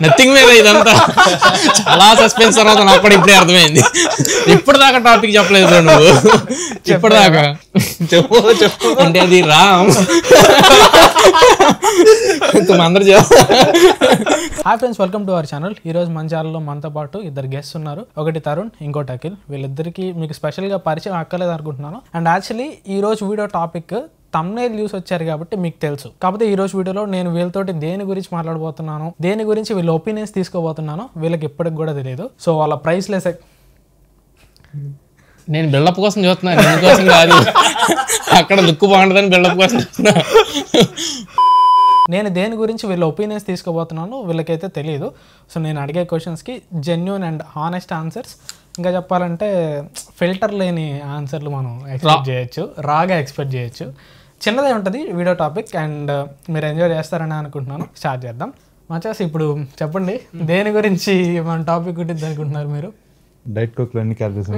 Nothing మీద ఇదంతా చాలా సస్పెన్స్ తర్వాత నాకు కూడా ఇప్పుడే అర్థమైంది. ఇప్పటిదాకా టాపిక్ చెప్పలేదు బ్రో నువ్వు, ఇప్పటిదాకా చెప్పు అంటే అది రామ్ అందరు hi friends, welcome to our channel. ఈ రోజు మన ఛానల్లో మనతో పాటు ఇద్దరు గెస్ట్స్ ఉన్నారు. ఒకటి తరుణ్, ఇంకోటి అఖిల్. వీళ్ళిద్దరికి మీకు స్పెషల్గా పరిచయం అక్కర్లేదు అనుకుంటున్నాను. అండ్ యాక్చువల్లీ ఈ రోజు వీడియో టాపిక్ థంబ్నెయిల్ యూస్ వచ్చారు కాబట్టి మీకు తెలుసు. కాకపోతే ఈ రోజు వీడియోలో నేను వీళ్ళతోటి దేని గురించి మాట్లాడబోతున్నాను, దేని గురించి వీళ్ళ ఒపీనియన్స్ తీసుకోబోతున్నాను వీళ్ళకి ఇప్పటికి కూడా తెలియదు. సో వాళ్ళ ప్రైస్లెస్. నేను బిల్డప్ కోసం చూస్తున్నాను, ఎందుకోసం కాదు. అక్కడ లుక్ బాగుంటుందని బిల్డప్ కోసం చూస్తున్నా. నేను దేని గురించి వీళ్ళ ఒపీనియన్స్ తీసుకోబోతున్నాను వీళ్ళకైతే తెలియదు. సో నేను అడిగే క్వశ్చన్స్కి జెన్యూన్ అండ్ హానెస్ట్ ఆన్సర్స్, ఇంకా చెప్పాలంటే ఫిల్టర్ లేని ఆన్సర్లు మనం ఎక్స్పెక్ట్ చేయొచ్చు, రాగా ఎక్స్పెక్ట్ చేయొచ్చు. చిన్నదే ఉంటుంది వీడియో టాపిక్ అండ్ మీరు ఎంజాయ్ చేస్తారని అనుకుంటున్నాను. స్టార్ట్ చేద్దాం. మచాస్, ఇప్పుడు చెప్పండి దేని గురించి మన టాపిక్ ఉంటుంది అనుకుంటున్నారు మీరు? డైట్ కోక్లో ఎన్ని క్యాలరీస్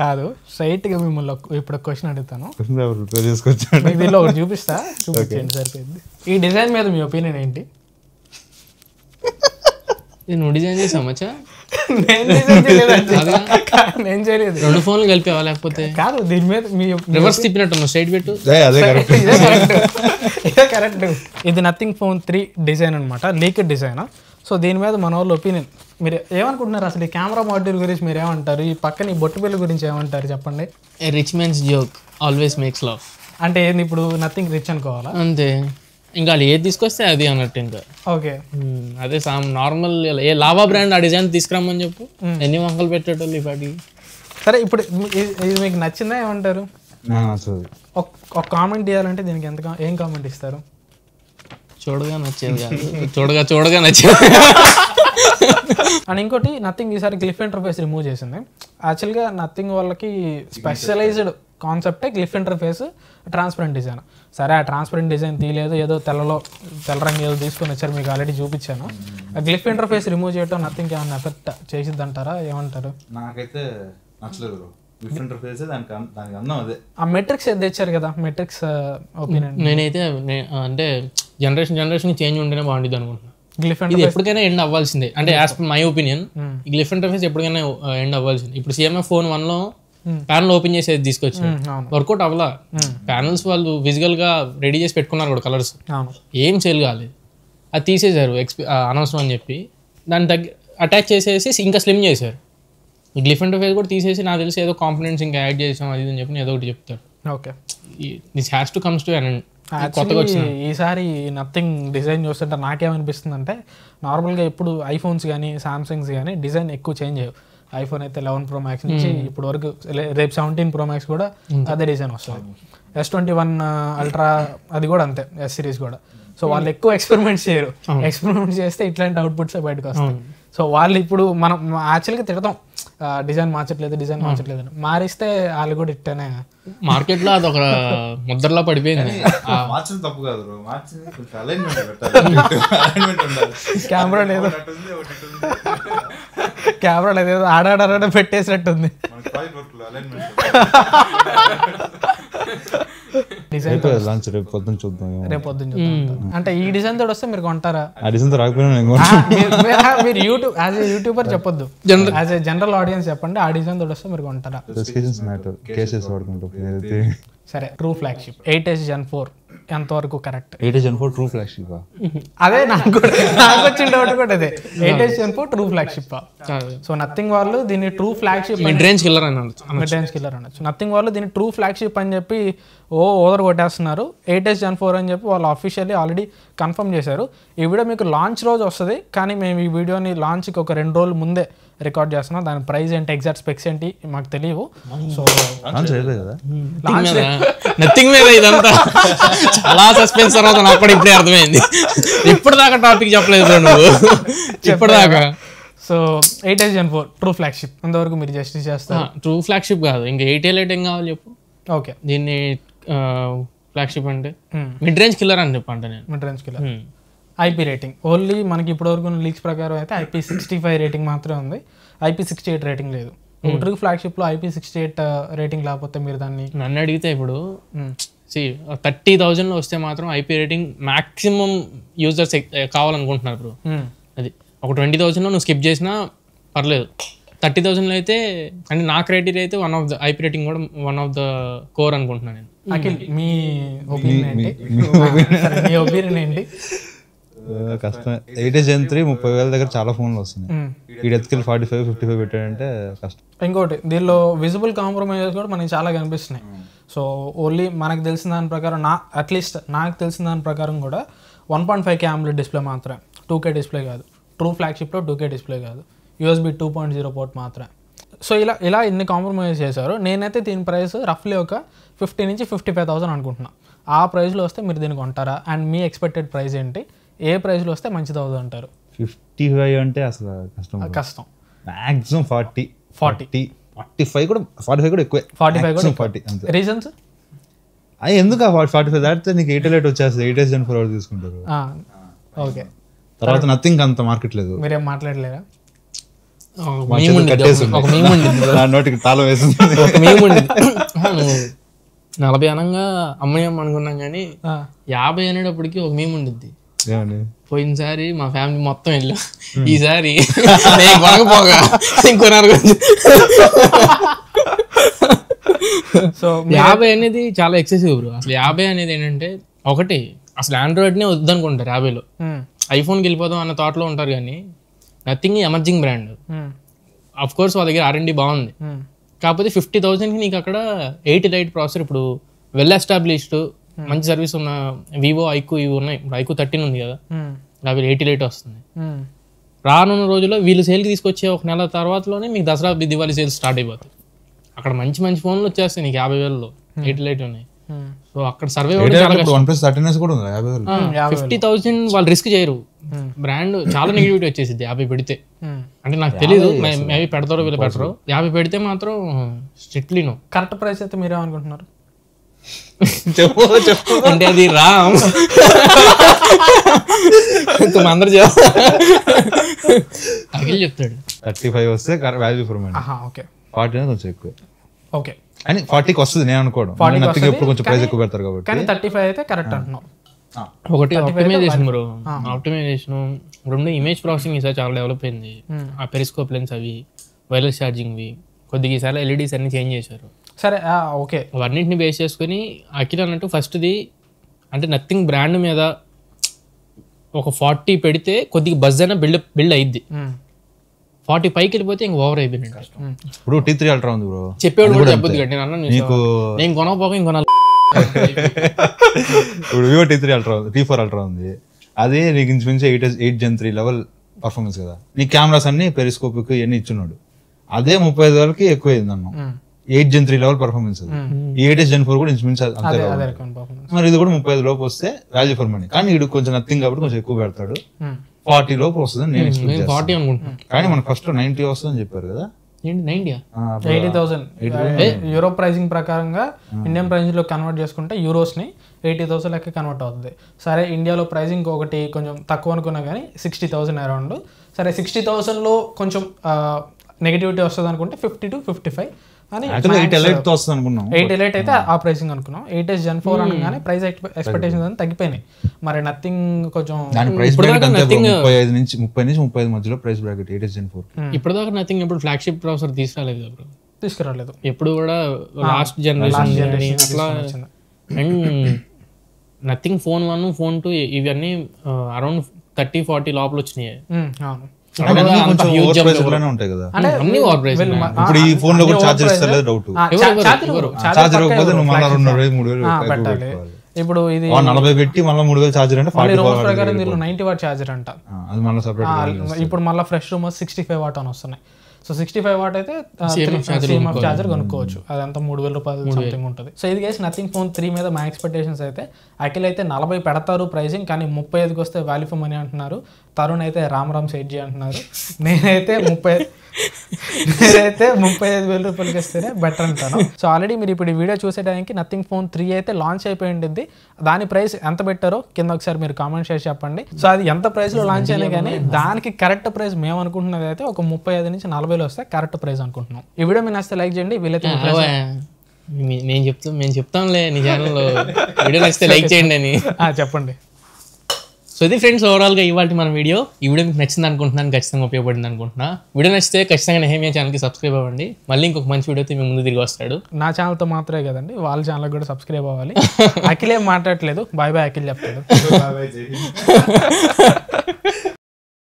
కాదు, స్ట్రైట్గా మిమ్మల్ని ఇప్పుడు క్వశ్చన్ అడుగుతాను. ప్రిపేర్ చేసుకొచ్చాను. మీకు దీనిలో ఒకటి చూపించండి, సరిపోయింది. ఈ డిజైన్ మీద మీ ఒపీనియన్ ఏంటి? నువ్వు డిజైన్ చేసావు మచ్చా? నేను చేయలేదు. రెండు ఫోన్లు కలిపావా లేకపోతే? కాదు, దీని మీద మీ రివర్స్ తిప్పినట్టు స్ట్రైట్ పెట్టు. ఇదే కరెక్ట్. ఇది నథింగ్ ఫోన్ 3 డిజైన్ అనమాట, లీక్డ్ డిజైన్. సో దీని మీద మన వాళ్ళ ఒపీనియన్ మీరు ఏమనుకుంటున్నారు? అసలు ఈ కెమెరా మాడ్యూల్ గురించి మీరు ఏమంటారు? ఈ పక్కన ఈ బొట్టు బిల్లు గురించి ఏమంటారు చెప్పండి. A rich men's joke always makes love. అంటే ఏంది ఇప్పుడు నథింగ్ రిచ్ అనుకోవాలా? అంతే, ఇంకా వాళ్ళు ఏది తీసుకొస్తే అది అన్నట్టు. ఇంకా ఓకే, అదే నార్మల్ ఏ లావా బ్రాండ్ ఆ డిజైన్ తీసుకురామని చెప్పు, ఎన్ని వంకలు పెట్టేటోళ్ళు ఈ పాటికి. సరే, ఇప్పుడు ఇది మీకు నచ్చిందా? ఏమంటారు? ఒక కామెంట్ ఇవ్వాలంటే దీనికి ఏం కామెంట్ ఇస్తారు? చూడగా నచ్చేది కాదు, చూడగా నచ్చేది. అండ్ ఇంకోటి, నథింగ్ ఈసారి గ్లిఫ్ ఇంటర్ఫేస్ రిమూవ్ చేసింది. యాక్చువల్గా నథింగ్ వాళ్ళకి స్పెషలైజ్డ్ కాన్సెప్టే గ్లిఫ్ ఇంటర్ఫేస్, ట్రాన్స్పరెంట్ డిజైన్. సరే, ఆ ట్రాన్స్పరెంట్ డిజైన్ తీయలేదు, ఏదో తెల్ల రంగు ఏదో తీసుకొని వచ్చారు, మీకు ఆల్రెడీ చూపించాను. ఆ గ్లిఫ్ ఇంటర్ఫేస్ రిమూవ్ చేయడం నథింగ్ ఏమన్నా ఎఫెక్ట్ చేసిద్ది అంటారా? ఏమంటారు? నాకైతే నచ్చలేదు. ఆ మెట్రిక్స్ ఏది తెచ్చారు కదా, మెట్రిక్స్ ఒపీనియన్. నేనైతే అంటే జనరేషన్ చేంజ్ ఉంటేనే బాగుంటుంది అనుకుంటున్నాను. ఇది ఎప్పటికైనా ఎండ్ అవ్వాల్సిందే, అంటే యాజ్ పర్ మై ఒపీనియన్ ఈ గ్లిఫ్ ఇంటర్ఫేస్ ఎప్పటికైనా ఎండ్ అవ్వాల్సింది. ఇప్పుడు CMF ఫోన్ 1లో ప్యానల్ ఓపెన్ చేసేది తీసుకొచ్చి వర్కౌట్ అవ్వాలా. ప్యానల్స్ వాళ్ళు విజువల్ గా రెడీ చేసి పెట్టుకున్నారు కూడా, కలర్స్ ఏం సేల్ కాలేదు, అది తీసేశారు అనవసరం అని చెప్పి. దాని అటాచ్ చేసేసి ఇంకా స్లిమ్ చేశారు. ఈ గ్లిఫ్ ఇంటర్ఫేస్ కూడా తీసేసి నాకు తెలిసి ఏదో కాంపోనెంట్స్ ఇంకా యాడ్ చేసాం అది అని చెప్పి ఏదో ఒకటి చెప్తారు. Okay, this has to comes to and ఈసారి నథింగ్ డిజైన్ చూస్తుంటే నాకేమనిపిస్తుంది అంటే, నార్మల్గా ఇప్పుడు ఐఫోన్స్ కానీ సామ్సంగ్స్ కానీ డిజైన్ ఎక్కువ చేంజ్ అయ్యాయి. ఐఫోన్ అయితే 11 Pro Max నుంచి ఇప్పుడు వరకు రేపు 17 Pro Max కూడా అదే డిజైన్ వస్తుంది. S21 Ultra అది కూడా అంతే, S సిరీస్ కూడా. సో వాళ్ళు ఎక్కువ ఎక్స్పెరిమెంట్స్ చేయరు, ఎక్స్పెరిమెంట్ చేస్తే ఇట్లాంటి అవుట్పుట్స్ బయటకు వస్తాయి. సో వాళ్ళు ఇప్పుడు మనం యాక్చువల్గా తిడతాం, డిజైన్ మార్చట్లేదు అని. మారిస్తే వాళ్ళు కూడా ఇట్టనే మార్కెట్లో అది ఒక ముద్రలో పడిపోయింది. తప్పు కాదు, కెమెరా లేదో ఆడాడ పెట్టేసినట్టుంది. రేపు పొద్దున్న చూద్దాం. అంటే ఈ డిజైన్ తోడు వస్తే మీరు కొంటారా? ఆ డిజైన్ తో రాకపోయినా మీరు యూట్యూబర్ చెప్పొద్దు, యాజ్ ఏ జనరల్ ఆడియన్స్ చెప్పండి. ఆ డిజైన్ తోడు వస్తే మీరు కొంటారా? సరే, ట్రూ ఫ్లాగ్షిప్ 8S Gen 4 ఎంతవరకు correct? 8S Gen 4 true flagship? అదే నాకు వచ్చిన డౌట్ కూడా అదే, 8S Gen 4 true flagship. So nothing వాళ్ళు దీన్ని true flagship, mid range killer అనొచ్చు. నథింగ్ వాళ్ళు దీన్ని ట్రూ ఫ్లాగ్షిప్ అని చెప్పి ఓవర్ కొట్టేస్తున్నారు. 8S Gen 4 అని చెప్పి వాళ్ళు అఫీషియల్లీ ఆల్రెడీ కన్ఫర్మ్ చేశారు. ఈ వీడియో మీకు లాంచ్ రోజు వస్తుంది, కానీ మేము ఈ వీడియోని లాంచ్కి ఒక 2 రోజుల ముందే రికార్డ్ చేస్తున్నాం. దాని ప్రైస్ ఏంటి, ఎగ్జాక్ట్ స్పెక్స్ ఏంటి మాకు తెలియవు. సో నథింగ్ మీద ఇదంతా చాలా సస్పెన్స్ తర్వాత నాకు కూడా ఇప్పుడే అర్థమైంది. ఇప్పటిదాకా టాపిక్ చెప్పలేదు నువ్వు, ఇప్పటిదాకా. So 8S Gen 4 true flagship అంతవరకు మీరు జస్టిస్ చేస్తారు? ట్రూ ఫ్లాగ్షిప్ కాదు, ఇంకా 8A ఏం కావాలి చెప్పు. ఓకే, దీన్ని ఫ్లాగ్షిప్ అంటే మిడ్ రేంజ్ కిల్లర్ అని చెప్పంటే నేను. Mid range killer. IP rating only మనకి ఇప్పటివరకు లీక్స్ ప్రకారం అయితే IP65 రేటింగ్ మాత్రమే ఉంది, IP68 రేటింగ్ లేదు. ఒక ట్రూ ఫ్లాగ్షిప్లో IP68 రేటింగ్ లేకపోతే మీరు దాన్ని నన్ను అడిగితే ఇప్పుడు 30,000 వస్తే మాత్రం ఐపీ రేటింగ్ మాక్సిమం యూజర్స్ కావాలనుకుంటున్నారు బ్రో. అది ఒక 20,000 నువ్వు స్కిప్ చేసినా పర్లేదు. 30,000 అయితే అంటే నా క్రైటీరియా అయితే one of the IP rating కూడా వన్ ఆఫ్ ద కోర్ అనుకుంటున్నాను నేను. అఖిల్ మీ ఒపీనియన్ ఏంటి? మీ ఒపీనియన్ ఏంటి? కష్టం. 8 Gen 3 30,000 దగ్గర చాలా ఫోన్లు వస్తున్నాయి. ఈ ఎత్తుకెళ్ళి 45-55 పెట్టాడంటే కష్టం. ఇంకోటి దీనిలో విజిబుల్ కాంప్రమైజెస్ కూడా మనకి చాలా కనిపిస్తున్నాయి. సో ఓన్లీ మనకు తెలిసిన దాని ప్రకారం అట్లీస్ట్ నాకు తెలిసిన దాని ప్రకారం కూడా 1.5K AMOLED డిస్ప్లే మాత్రమే, 2K డిస్ప్లే కాదు. ట్రూ ఫ్లాగ్షిప్లో 2K డిస్ప్లే కాదు, USB 2.0 పోర్ట్ మాత్రమే. సో ఇలా ఇన్ని కాంప్రమైజ్ చేశారు. నేనైతే దీని ప్రైస్ రఫ్లీ ఒక 50 నుంచి 55,000 అనుకుంటున్నా. ఆ ప్రైస్లో వస్తే మీరు దీనికి కొంటారా? అండ్ మీ ఎక్స్పెక్టెడ్ ప్రైస్ ఏంటి? ఏ ప్రైస్లో వస్తే మంచిది అవుతుంది అంటారు? 55 అంటే అసలు కష్టం. మాక్సిమం 40, 45 కూడా, 45 కూడా ఎక్కువే. 45 కూడా 40 అంతే. రీజన్స్ అవి ఎందుకు 45 దాటితే నీకు 8 లైట్ వచ్చేస్తుంది. 8 Gen 4 తీసుకుంటారు. ఓకే, తర్వాత నథింగ్ అంత మార్కెట్ లేదు. మీరేం మాట్లాడలేరా? నోటికి తాళం వేసింది. ఒక మేము 40 అనంగా అమ్మయ్యం అనుకున్నాం కానీ 50 అనేటప్పటికి ఒక మేము ఉండిద్ది. పోయినసారి మా ఫ్యామిలీ మొత్తం వెళ్ళాం, ఈసారి నేను కొనకపోగా ఇంకొన్నారు. సో 50 అనేది చాలా ఎక్సెసివ్ బ్రో. అసలు 50 అనేది ఏంటంటే ఒకటి అసలు ఆండ్రాయిడ్నే వద్దనుకుంటారు 50లో, ఐఫోన్కి వెళ్ళిపోదాం అన్న థాట్లో ఉంటారు. కానీ nothing emerging brand. Of course వాళ్ళ దగ్గర R&D బాగుంది, కాకపోతే 50,000కి నీకు అక్కడ 8 లైట్ ప్రాసెసర్, ఇప్పుడు వెల్ ఎస్టాబ్లిష్డ్ మంచి సర్వీస్ ఉన్న వివో ఐక్యూ ఇవి ఉన్నాయి. ఇప్పుడు ఐక్యూ 13 ఉంది కదా, అవి 80 లైట్ వస్తుంది. రానున్న రోజుల్లో వీళ్ళు సేల్కి తీసుకొచ్చే ఒక నెల తర్వాతలోనే మీకు దసరా దివాళీ సేల్స్ స్టార్ట్ అయిపోతాయి. అక్కడ మంచి మంచి ఫోన్లు వచ్చేస్తాయి నీకు 50,000లో 80 లైట్ ఉన్నాయి. సో అక్కడ సర్వే 50,000 వాళ్ళు రిస్క్ చేయరు. బ్రాండ్ చాలా నెగిటివిటీ వచ్చేసింది 50 పెడితే. అంటే నాకు తెలియదు మేబీ పెడతారో వీళ్ళు పెట్టరు. 50 పెడితే మాత్రం స్ట్రిక్ట్లీ నో. కరెక్ట్ ప్రైస్ అయితే మీరేమనుకుంటున్నారు? చెప్పు అంటే అది రామ్ అందరు అఖిల్ చెప్తాడు 35 వస్తే వాల్యూ ఫర్ మనీ. ఓకే, 40 కొంచెం ఎక్కువ. ఓకే, అని 40కి వస్తుంది నేను అనుకోవడం. ఎప్పుడు కొంచెం ప్రైస్ ఎక్కువ పెడతారు కాబట్టి. కానీ 35 అయితే కరెక్ట్ అంటున్నాం. ఒకటి ఆప్టిమైజేషన్ బ్రో, ఆప్టిమైజేషన్. రెండు ఇమేజ్ ప్రాసెసింగ్ ఈసారి చాలా డెవలప్ అయింది. ఆ పెరిస్కోప్ లెన్స్ అవి, వైర్లెస్ ఛార్జింగ్వి, కొద్దిగా ఈసారి LEDs అన్ని చేంజ్ చేశారు. సరే, ఓకే, అవన్నింటిని బేస్ చేసుకుని అఖిల్ అన్నట్టు ఫస్ట్ది అంటే నథింగ్ బ్రాండ్ మీద ఒక 40 పెడితే కొద్దిగా బజ్ అయినా బిల్డ్ అయ్యిద్ది. 40 పైకి వెళ్ళిపోతే ఇంక ఓవర్ అయిపోయింది. ఇప్పుడు T3 Ultra ఉంది బ్రో, చెప్పేవాడు కూడా చెప్పొద్దు కదా. నేను అన్నాను నేను కొనకపోక ఇంకొనాలి. ఇప్పుడు Vivo T3 Ultra ఉంది, T4 Ultra ఉంది. అదే నీకు ఇంచుమించి 8 Gen 3 లెవెల్ పర్ఫార్మెన్స్ కదా. నీ కెమెరాస్ అన్ని పెరిస్కోపిక్ ఇవన్నీ ఇచ్చున్నాడు. అదే 35,000కి ఎక్కువ అయింది అన్నాం. 8 Gen 3 లెవెల్ పర్ఫార్మెన్స్. ఈ 8 Gen 4 కూడా ఇంచుమించి అంతే. మరి ఇది కూడా 35 లోపు వస్తే వాల్యూ ఫర్ మనీ. కానీ ఇది కొంచెం నథింగ్ కాబట్టి కొంచెం ఎక్కువ పెడతాడు. 40 లోపు వస్తుంది నేను ఎక్స్పెక్ట్ చేస్తాను. 40 అనుకుంటున్నాను. కానీ మనకు ఫస్ట్ 90 వస్తుందని చెప్పారు కదా. 80,000 యూరో ప్రైజింగ్ ప్రకారంగా ఇండియన్ ప్రైజింగ్ లో కన్వర్ట్ చేసుకుంటే యూరోస్ ని 80,000 లెక్క కన్వర్ట్ అవుతుంది. సరే, ఇండియాలో ప్రైజింగ్ ఒకటి కొంచెం తక్కువ అనుకున్నా కానీ 60,000 అరౌండ్. సరే, 60,000లో కొంచెం నెగిటివిటీ వస్తుంది అనుకుంటే 50 to 55 అని 8 ఎలైట్ వస్తుంది అనుకున్నాం. 8 ఎలైట్ అయితే ఆ ప్రైసింగ్ అనుకున్నాం. 8 Gen 4 అనగానే ప్రైస్ ఎక్స్పెక్టేషన్స్ అని తగ్గిపోయినాయి. మరి నథింగ్ కొంచెం దాని ప్రైస్ బ్రాకెట్ అంతే 35 నుంచి 35 మధ్యలో ప్రైస్ బ్రాకెట్ 8 Gen 4. ఇప్పటిదాకా నథింగ్ ఎప్పుడు ఫ్లాగ్షిప్ ప్రాసెసర్ తీసుకురాలేదు. ఎప్పుడు కూడా లాస్ట్ జనరేషన్ అట్లా. అండ్ నథింగ్ ఫోన్ 1 ఫోన్ 2 ఇవన్నీ అరౌండ్ 30-40 లోపల వచ్చినాయి. ఉంటాయి కదా. ఇప్పుడు ఈ ఫోన్ లో కూడా చార్జర్ ఇస్తలేదు డౌట్. చార్జర్ ఇవ్వకపోతే నువ్వు మళ్ళీ 2,000-3,000 ఇప్పుడు ఇది 40 పెట్టి మళ్ళీ 3,000 చార్జర్ అంటే 40 ప్రకారం దీనిలో 90 వాట్ చార్జర్ అంట. అది మళ్ళీ సెపరేట్. ఇప్పుడు మళ్ళీ ఫ్రెష్ రూమర్స్ 65 వాట్ అని వస్తున్నాయి. సో 65 వాట్ అయితే CMF చార్జర్ కొనుక్కోవచ్చు. అదంతా 3,000 రూపాయలు సంథింగ్ ఉంటుంది. సో ఇది కేసు నథింగ్ ఫోన్ 3 మీద మా ఎక్స్పెక్టేషన్స్ అయితే అఖిల్ అయితే 40 పెడతారు ప్రైసింగ్, కానీ 35కి వస్తే వాల్యూ ఫర్ మనీ అంటున్నారు. తరుణ్ అయితే రామ్ సెట్జీ అంటున్నారు. నేనైతే 35,000 రూపాయలకి వస్తేనే బెటర్ అంటాను. సో ఆల్రెడీ మీరు ఇప్పుడు ఈ వీడియో చూసేటానికి నథింగ్ ఫోన్ 3 అయితే లాంచ్ అయిపోయి ఉంటుంది. దాని ప్రైస్ ఎంత పెట్టారో కింద ఒకసారి మీరు కామెంట్ చేసి చెప్పండి. సో అది ఎంత ప్రైస్లో లాంచ్ అయినా కానీ దానికి కరెక్ట్ ప్రైస్ మేము అనుకుంటున్నది అయితే ఒక 35,000 నుంచి 40 140,000 వస్తే కరెక్ట్ ప్రైస్ అనుకుంటున్నాం. ఈ వీడియో మీరు నచ్చితే లైక్ చేయండి. వీలైతే మేము చెప్తాంలే నీ ఛానల్లో వీడియో నచ్చితే లైక్ చేయండి అని చెప్పండి. సో ఇది ఫ్రెండ్స్ ఓవరాల్గా ఇవాళ మన వీడియో. ఈ వీడియో మీకు నచ్చింది అనుకుంటున్నాను, ఖచ్చితంగా ఉపయోగపడింది అనుకుంటున్నా. వీడియో నచ్చితే ఖచ్చితంగా నెహమియా ఛానల్కి సబ్స్క్రైబ్ అవ్వండి. మళ్ళీ ఇంకొక మంచి వీడియోతో మీ ముందు తిరిగి వస్తాడు. నా ఛానల్తో మాత్రమే కదండి, వాళ్ళ ఛానల్కి కూడా సబ్స్క్రైబ్ అవ్వాలి. అఖిల్ ఏం మాట్లాడట్లేదు, బాయ్ బాయ్ అఖిల్ చెప్తాడు.